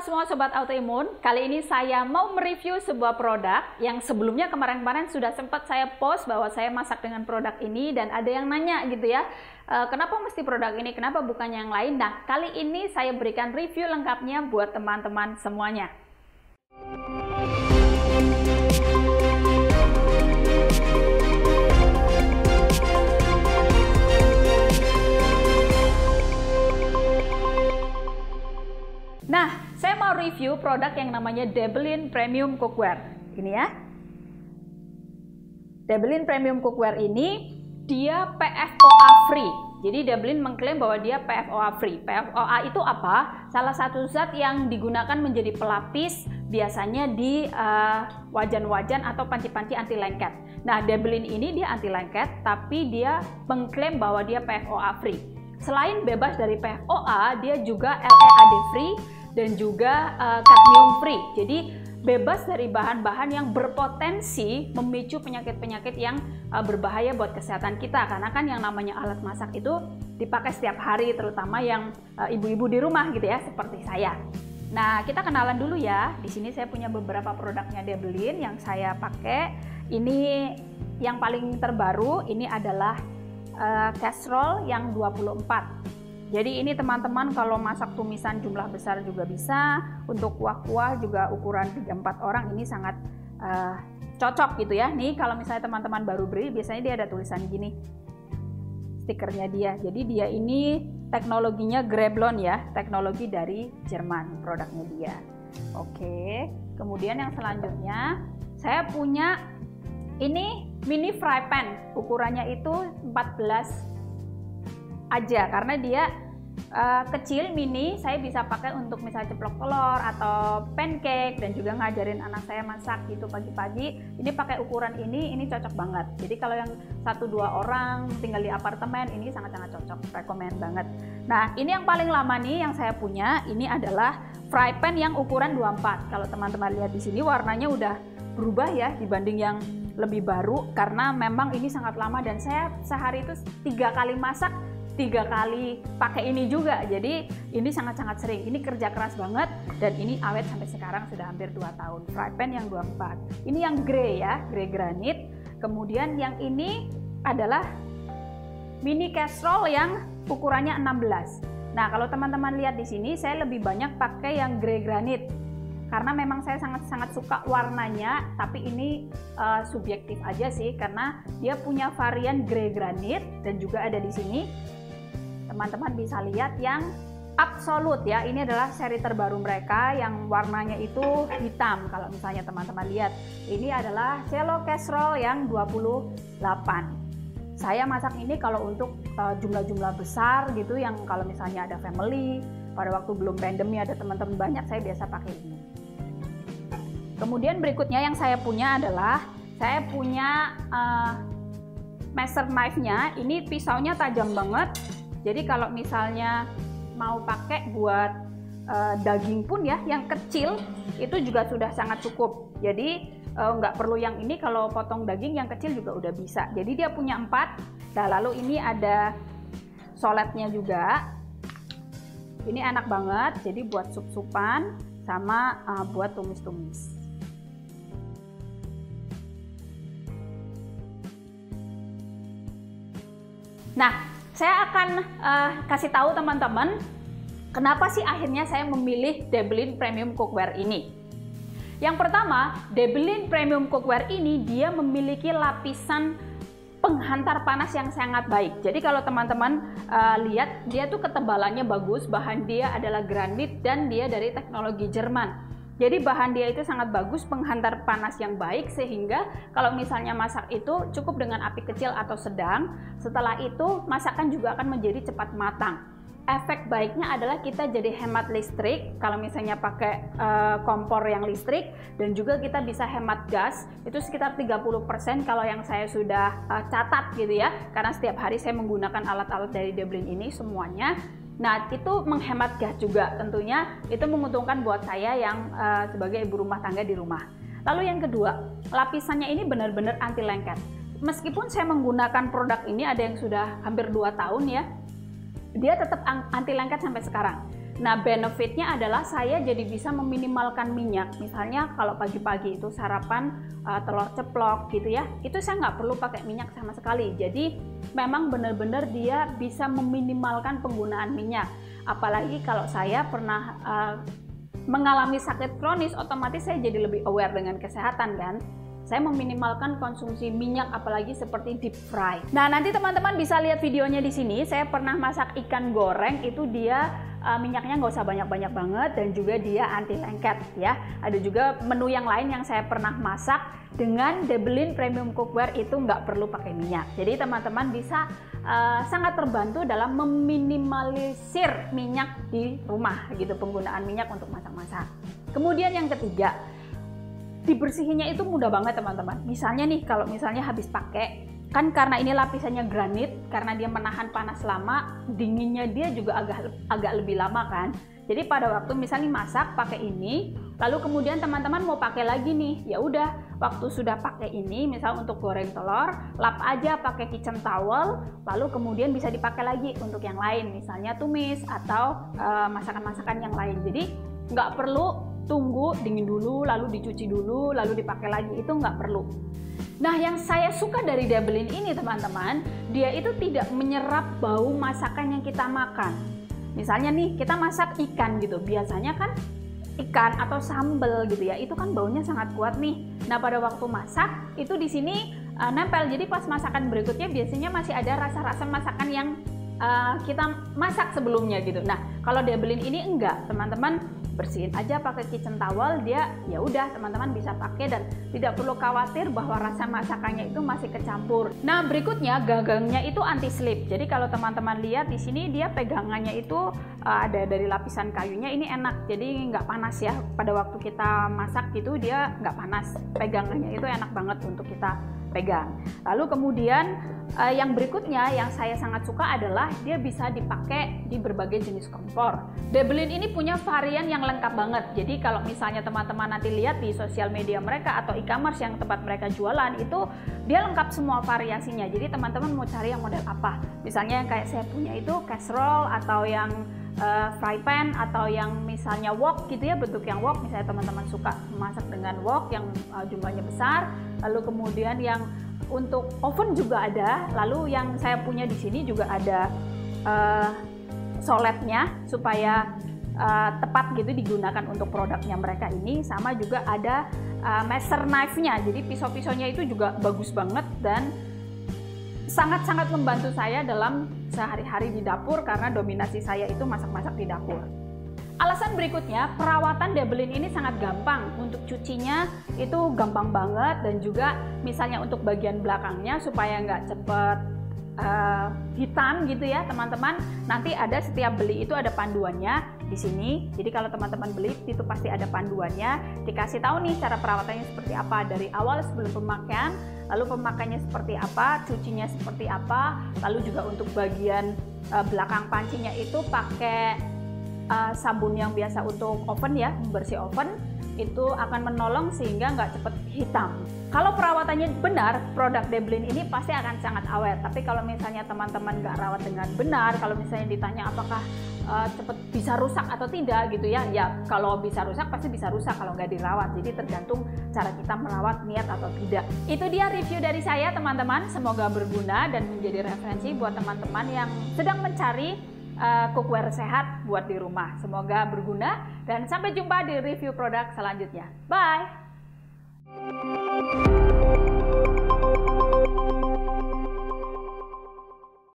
teman-teman semua Sobat Autoimun, kali ini saya mau mereview sebuah produk yang sebelumnya kemarin-kemarin sudah sempat saya post bahwa saya masak dengan produk ini dan ada yang nanya gitu ya, kenapa mesti produk ini, kenapa bukan yang lain. Nah, kali ini saya berikan review lengkapnya buat teman-teman semuanya. Nah, saya mau review produk yang namanya Deblin Premium Cookware. Ini ya. Deblin Premium Cookware ini dia PFOA free. Jadi Deblin mengklaim bahwa dia PFOA free. PFOA itu apa? Salah satu zat yang digunakan menjadi pelapis biasanya di wajan-wajan atau panci-panci anti lengket. Nah, Deblin ini dia anti lengket, tapi dia mengklaim bahwa dia PFOA free. Selain bebas dari PFOA, dia juga LEAD free dan juga kadmium free. Jadi bebas dari bahan-bahan yang berpotensi memicu penyakit-penyakit yang berbahaya buat kesehatan kita. Karena kan yang namanya alat masak itu dipakai setiap hari, terutama yang ibu-ibu di rumah gitu ya, seperti saya. Nah, kita kenalan dulu ya. Di sini saya punya beberapa produknya Deblin yang saya pakai. Ini yang paling terbaru, ini adalah casserole yang 24. Jadi ini teman-teman kalau masak tumisan jumlah besar juga bisa, untuk kuah-kuah juga ukuran 3-4 orang ini sangat cocok gitu ya. Nih kalau misalnya teman-teman baru beli, biasanya dia ada tulisan gini, stikernya dia. Jadi dia ini teknologinya Greblon ya, teknologi dari Jerman produknya dia. Oke, kemudian yang selanjutnya saya punya ini mini fry pan, ukurannya itu 14 aja karena dia kecil, mini. Saya bisa pakai untuk misalnya ceplok telur atau pancake dan juga ngajarin anak saya masak gitu pagi-pagi. Ini pakai ukuran ini cocok banget. Jadi kalau yang 1-2 orang tinggal di apartemen, ini sangat-sangat cocok, rekomen banget. Nah, ini yang paling lama nih yang saya punya, ini adalah fry pan yang ukuran 24. Kalau teman-teman lihat di sini warnanya udah berubah ya dibanding yang lebih baru, karena memang ini sangat lama dan saya sehari itu 3 kali masak, 3 kali pakai ini juga. Jadi ini sangat-sangat sering. Ini kerja keras banget dan ini awet sampai sekarang sudah hampir 2 tahun. Fry pan yang 24. Ini yang grey ya, grey granit. Kemudian yang ini adalah mini casserole yang ukurannya 16. Nah, kalau teman-teman lihat di sini saya lebih banyak pakai yang grey granit. Karena memang saya sangat-sangat suka warnanya, tapi ini subjektif aja sih karena dia punya varian grey granit dan juga ada di sini. Teman-teman bisa lihat yang absolute ya, ini adalah seri terbaru mereka yang warnanya itu hitam. Kalau misalnya teman-teman lihat, ini adalah cello casserole yang 28. Saya masak ini kalau untuk jumlah-jumlah besar gitu, yang kalau misalnya ada family, pada waktu belum pandemi ada teman-teman banyak, saya biasa pakai ini. Kemudian berikutnya yang saya punya adalah, saya punya master knife-nya. Ini pisaunya tajam banget. Jadi kalau misalnya mau pakai buat daging pun ya, yang kecil itu juga sudah sangat cukup. Jadi nggak perlu yang ini, kalau potong daging yang kecil juga udah bisa. Jadi dia punya 4. Nah, lalu ini ada soletnya juga. Ini enak banget, jadi buat sup-supan sama buat tumis-tumis. Nah, saya akan kasih tahu teman-teman kenapa sih akhirnya saya memilih Deblin Premium Cookware ini. Yang pertama, Deblin Premium Cookware ini dia memiliki lapisan penghantar panas yang sangat baik. Jadi kalau teman-teman lihat, dia tuh ketebalannya bagus, bahan dia adalah granit dan dia dari teknologi Jerman. Jadi bahan dia itu sangat bagus, penghantar panas yang baik, sehingga kalau misalnya masak itu cukup dengan api kecil atau sedang. Setelah itu masakan juga akan menjadi cepat matang. Efek baiknya adalah kita jadi hemat listrik kalau misalnya pakai kompor yang listrik, dan juga kita bisa hemat gas itu sekitar 30% kalau yang saya sudah catat gitu ya, karena setiap hari saya menggunakan alat-alat dari Deblin ini semuanya. Nah, itu menghemat gas juga, tentunya itu menguntungkan buat saya yang sebagai ibu rumah tangga di rumah. Lalu yang kedua, lapisannya ini benar-benar anti lengket. Meskipun saya menggunakan produk ini ada yang sudah hampir 2 tahun ya, dia tetap anti lengket sampai sekarang. Nah, benefitnya adalah saya jadi bisa meminimalkan minyak. Misalnya kalau pagi-pagi itu sarapan telur ceplok gitu ya, itu saya nggak perlu pakai minyak sama sekali. Jadi memang benar-benar dia bisa meminimalkan penggunaan minyak. Apalagi kalau saya pernah mengalami sakit kronis, otomatis saya jadi lebih aware dengan kesehatan kan. Saya meminimalkan konsumsi minyak, apalagi seperti deep fry. Nah, nanti teman-teman bisa lihat videonya di sini. Saya pernah masak ikan goreng, itu dia minyaknya nggak usah banyak-banyak banget, dan juga dia anti lengket ya. Ada juga menu yang lain yang saya pernah masak dengan Deblin Premium Cookware, itu nggak perlu pakai minyak. Jadi teman-teman bisa sangat terbantu dalam meminimalisir minyak di rumah gitu, penggunaan minyak untuk masak-masak. Kemudian yang ketiga, dibersihinnya itu mudah banget teman-teman. Misalnya nih, kalau misalnya habis pakai, kan karena ini lapisannya granit, karena dia menahan panas lama, dinginnya dia juga agak lebih lama kan. Jadi pada waktu misalnya masak pakai ini, lalu kemudian teman-teman mau pakai lagi nih, ya udah, waktu sudah pakai ini, misal untuk goreng telur, lap aja pakai kitchen towel, lalu kemudian bisa dipakai lagi untuk yang lain, misalnya tumis atau masakan-masakan yang lain. Jadi nggak perlu tunggu dingin dulu, lalu dicuci dulu, lalu dipakai lagi, itu nggak perlu. Nah, yang saya suka dari Deblin ini teman-teman, dia itu tidak menyerap bau masakan yang kita makan. Misalnya nih, kita masak ikan gitu, biasanya kan ikan atau sambal gitu ya, itu kan baunya sangat kuat nih. Nah, pada waktu masak, itu di sini nempel, jadi pas masakan berikutnya biasanya masih ada rasa-rasa masakan yang kita masak sebelumnya gitu. Nah, kalau Deblin ini enggak, teman-teman bersihin aja pakai kitchen towel, dia ya udah teman-teman bisa pakai dan tidak perlu khawatir bahwa rasa masakannya itu masih kecampur. Nah, berikutnya gagangnya itu anti slip. Jadi kalau teman-teman lihat di sini, dia pegangannya itu ada dari lapisan kayunya, ini enak, jadi nggak panas ya. Pada waktu kita masak gitu dia nggak panas, pegangannya itu enak banget untuk kita pegang. Lalu kemudian yang berikutnya yang saya sangat suka adalah dia bisa dipakai di berbagai jenis kompor. Deblin ini punya varian yang lengkap banget. Jadi kalau misalnya teman-teman nanti lihat di sosial media mereka atau e-commerce yang tempat mereka jualan, itu dia lengkap semua variasinya. Jadi teman-teman mau cari yang model apa? Misalnya yang kayak saya punya itu casserole, atau yang fry pan, atau yang misalnya wok gitu ya, bentuk yang wok. Misalnya teman-teman suka masak dengan wok yang jumlahnya besar. Lalu kemudian yang untuk oven juga ada. Lalu yang saya punya di sini juga ada soletnya supaya tepat gitu digunakan untuk produknya mereka ini. Sama juga ada measure knife-nya. Jadi pisau-pisaunya itu juga bagus banget dan sangat-sangat membantu saya dalam sehari-hari di dapur, karena dominasi saya itu masak-masak di dapur. Alasan berikutnya, perawatan Deblin ini sangat gampang. Untuk cucinya itu gampang banget, dan juga misalnya untuk bagian belakangnya supaya nggak cepet hitam gitu ya teman-teman. Nanti ada, setiap beli itu ada panduannya di sini. Jadi kalau teman-teman beli itu pasti ada panduannya, dikasih tahu nih cara perawatannya seperti apa dari awal sebelum pemakaian, lalu pemakaiannya seperti apa, cucinya seperti apa, lalu juga untuk bagian belakang pancinya itu pakai sabun yang biasa untuk oven ya, bersih oven, itu akan menolong sehingga nggak cepet hitam. Kalau perawatannya benar, produk Deblin ini pasti akan sangat awet. Tapi kalau misalnya teman-teman nggak rawat dengan benar, kalau misalnya ditanya apakah cepet bisa rusak atau tidak gitu ya, ya kalau bisa rusak pasti bisa rusak kalau nggak dirawat. Jadi tergantung cara kita merawat, niat atau tidak. Itu dia review dari saya teman-teman, semoga berguna dan menjadi referensi buat teman-teman yang sedang mencari cookware sehat buat di rumah. Semoga berguna dan sampai jumpa di review produk selanjutnya. Bye!